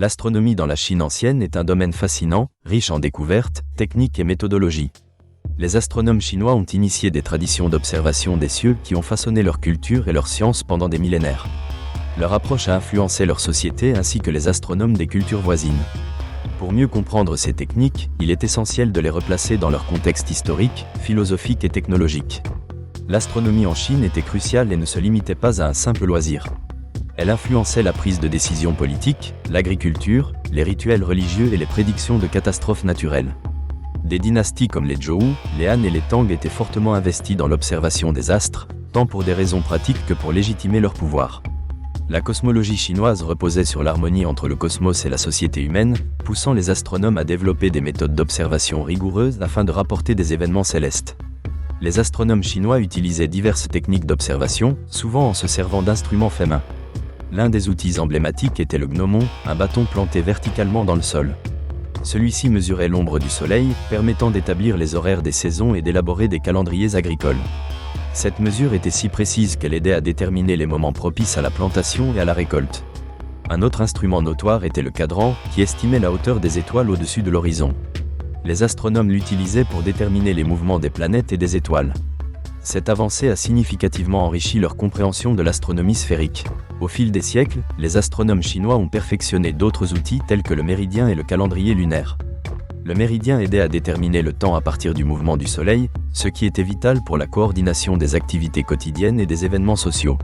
L'astronomie dans la Chine ancienne est un domaine fascinant, riche en découvertes, techniques et méthodologies. Les astronomes chinois ont initié des traditions d'observation des cieux qui ont façonné leur culture et leur science pendant des millénaires. Leur approche a influencé leur société ainsi que les astronomes des cultures voisines. Pour mieux comprendre ces techniques, il est essentiel de les replacer dans leur contexte historique, philosophique et technologique. L'astronomie en Chine était cruciale et ne se limitait pas à un simple loisir. Elle influençait la prise de décisions politiques, l'agriculture, les rituels religieux et les prédictions de catastrophes naturelles. Des dynasties comme les Zhou, les Han et les Tang étaient fortement investies dans l'observation des astres, tant pour des raisons pratiques que pour légitimer leur pouvoir. La cosmologie chinoise reposait sur l'harmonie entre le cosmos et la société humaine, poussant les astronomes à développer des méthodes d'observation rigoureuses afin de rapporter des événements célestes. Les astronomes chinois utilisaient diverses techniques d'observation, souvent en se servant d'instruments faits main. L'un des outils emblématiques était le gnomon, un bâton planté verticalement dans le sol. Celui-ci mesurait l'ombre du soleil, permettant d'établir les horaires des saisons et d'élaborer des calendriers agricoles. Cette mesure était si précise qu'elle aidait à déterminer les moments propices à la plantation et à la récolte. Un autre instrument notoire était le cadran, qui estimait la hauteur des étoiles au-dessus de l'horizon. Les astronomes l'utilisaient pour déterminer les mouvements des planètes et des étoiles. Cette avancée a significativement enrichi leur compréhension de l'astronomie sphérique. Au fil des siècles, les astronomes chinois ont perfectionné d'autres outils tels que le méridien et le calendrier lunaire. Le méridien aidait à déterminer le temps à partir du mouvement du Soleil, ce qui était vital pour la coordination des activités quotidiennes et des événements sociaux.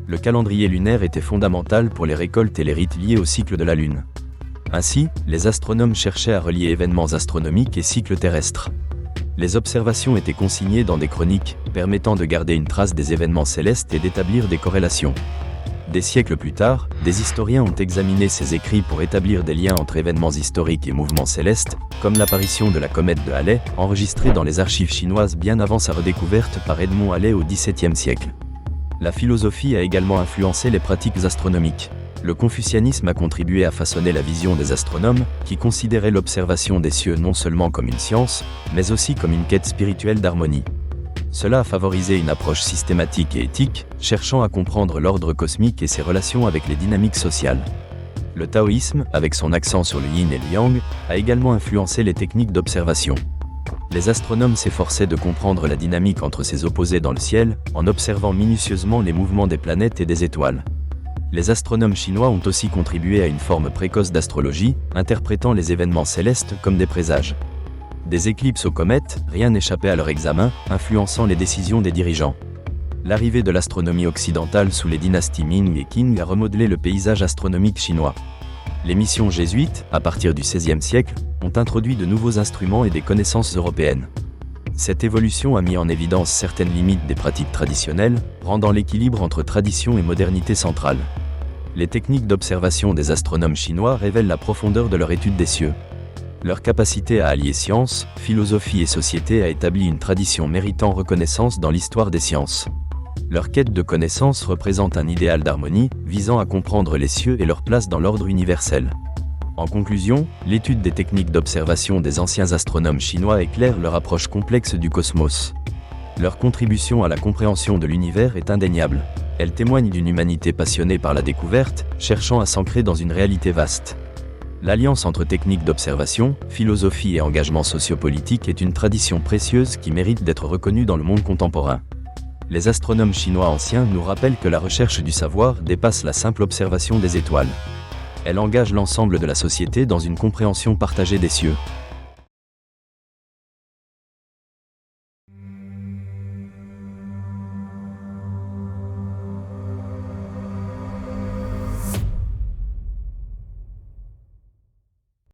Le calendrier lunaire était fondamental pour les récoltes et les rites liés au cycle de la Lune. Ainsi, les astronomes cherchaient à relier événements astronomiques et cycles terrestres. Les observations étaient consignées dans des chroniques, permettant de garder une trace des événements célestes et d'établir des corrélations. Des siècles plus tard, des historiens ont examiné ces écrits pour établir des liens entre événements historiques et mouvements célestes, comme l'apparition de la comète de Halley, enregistrée dans les archives chinoises bien avant sa redécouverte par Edmond Halley au XVIIe siècle. La philosophie a également influencé les pratiques astronomiques. Le confucianisme a contribué à façonner la vision des astronomes, qui considéraient l'observation des cieux non seulement comme une science, mais aussi comme une quête spirituelle d'harmonie. Cela a favorisé une approche systématique et éthique, cherchant à comprendre l'ordre cosmique et ses relations avec les dynamiques sociales. Le taoïsme, avec son accent sur le yin et le yang, a également influencé les techniques d'observation. Les astronomes s'efforçaient de comprendre la dynamique entre ces opposés dans le ciel, en observant minutieusement les mouvements des planètes et des étoiles. Les astronomes chinois ont aussi contribué à une forme précoce d'astrologie, interprétant les événements célestes comme des présages. Des éclipses aux comètes, rien n'échappait à leur examen, influençant les décisions des dirigeants. L'arrivée de l'astronomie occidentale sous les dynasties Ming et Qing a remodelé le paysage astronomique chinois. Les missions jésuites, à partir du XVIe siècle, ont introduit de nouveaux instruments et des connaissances européennes. Cette évolution a mis en évidence certaines limites des pratiques traditionnelles, rendant l'équilibre entre tradition et modernité centrale. Les techniques d'observation des astronomes chinois révèlent la profondeur de leur étude des cieux. Leur capacité à allier science, philosophie et société a établi une tradition méritant reconnaissance dans l'histoire des sciences. Leur quête de connaissance représente un idéal d'harmonie, visant à comprendre les cieux et leur place dans l'ordre universel. En conclusion, l'étude des techniques d'observation des anciens astronomes chinois éclaire leur approche complexe du cosmos. Leur contribution à la compréhension de l'univers est indéniable. Elle témoigne d'une humanité passionnée par la découverte, cherchant à s'ancrer dans une réalité vaste. L'alliance entre techniques d'observation, philosophie et engagement sociopolitique est une tradition précieuse qui mérite d'être reconnue dans le monde contemporain. Les astronomes chinois anciens nous rappellent que la recherche du savoir dépasse la simple observation des étoiles. Elle engage l'ensemble de la société dans une compréhension partagée des cieux.